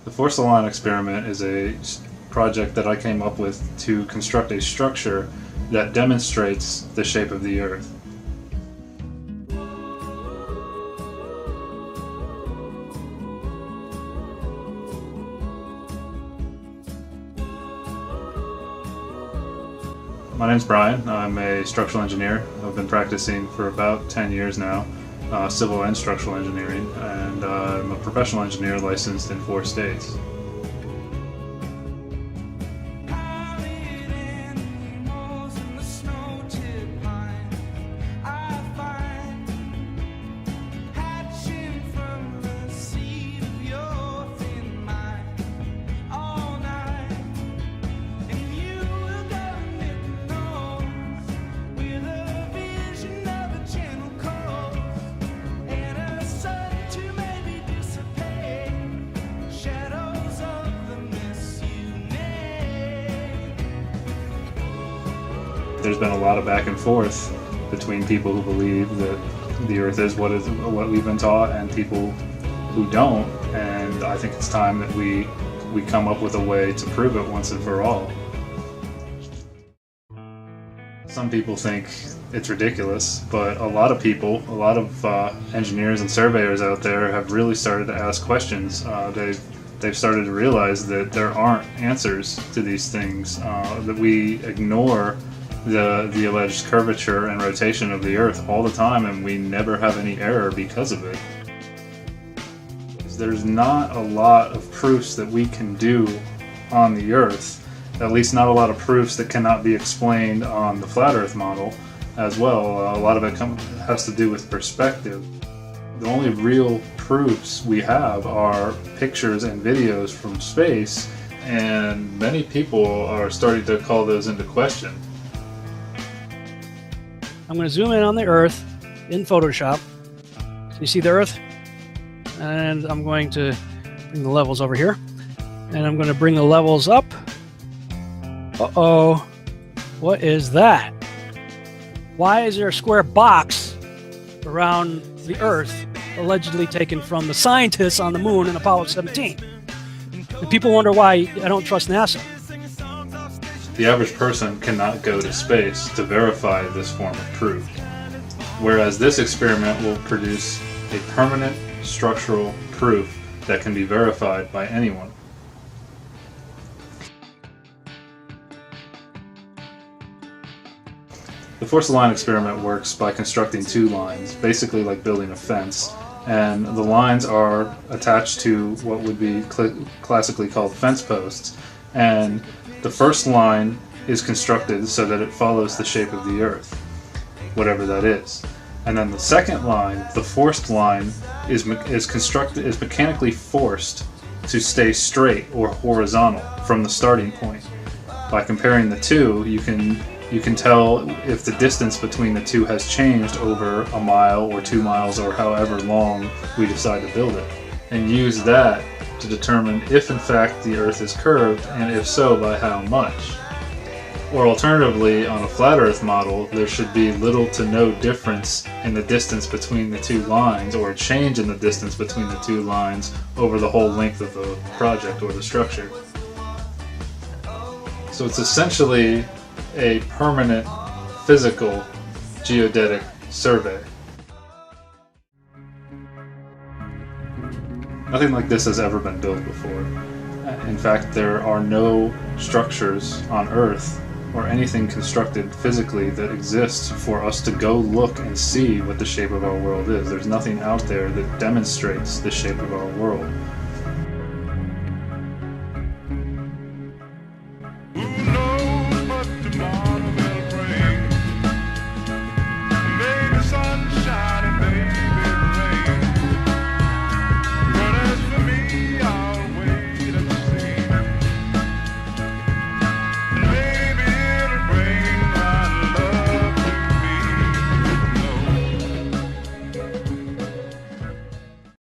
The force line experiment is a project that I came up with to construct a structure that demonstrates the shape of the Earth. My name's Brian. I'm a structural engineer. I've been practicing for about 10 years now, civil and structural engineering, and I'm a professional engineer licensed in 4 states. There's been a lot of back and forth between people who believe that the Earth is what we've been taught and people who don't, and I think it's time that we come up with a way to prove it once and for all. Some people think it's ridiculous, but a lot of people, a lot of engineers and surveyors out there have really started to ask questions. They've started to realize that there aren't answers to these things, that we ignore the alleged curvature and rotation of the Earth all the time, and we never have any error because of it. There's not a lot of proofs that we can do on the Earth, at least not a lot of proofs that cannot be explained on the flat Earth model as well. A lot of it has to do with perspective. The only real proofs we have are pictures and videos from space, and many people are starting to call those into question. I'm going to zoom in on the Earth in Photoshop. So you see the Earth? And I'm going to bring the levels over here. And I'm going to bring the levels up. Uh-oh. What is that? Why is there a square box around the Earth allegedly taken from the scientists on the moon in Apollo 17? And people wonder why I don't trust NASA. The average person cannot go to space to verify this form of proof, whereas this experiment will produce a permanent structural proof that can be verified by anyone. The force line experiment works by constructing 2 lines, basically like building a fence, and the lines are attached to what would be classically called fence posts, and the first line is constructed so that it follows the shape of the Earth, whatever that is. And then the second line, the forced line, is mechanically forced to stay straight or horizontal from the starting point. By comparing the two, you can tell if the distance between the two has changed over a mile or 2 miles or however long we decide to build it, and use that to determine if in fact the Earth is curved, and if so, by how much. Or alternatively, on a flat Earth model, there should be little to no difference in the distance between the 2 lines, or a change in the distance between the 2 lines over the whole length of the project or the structure. So it's essentially a permanent physical geodetic survey. Nothing like this has ever been built before. In fact, there are no structures on Earth or anything constructed physically that exists for us to go look and see what the shape of our world is. There's nothing out there that demonstrates the shape of our world.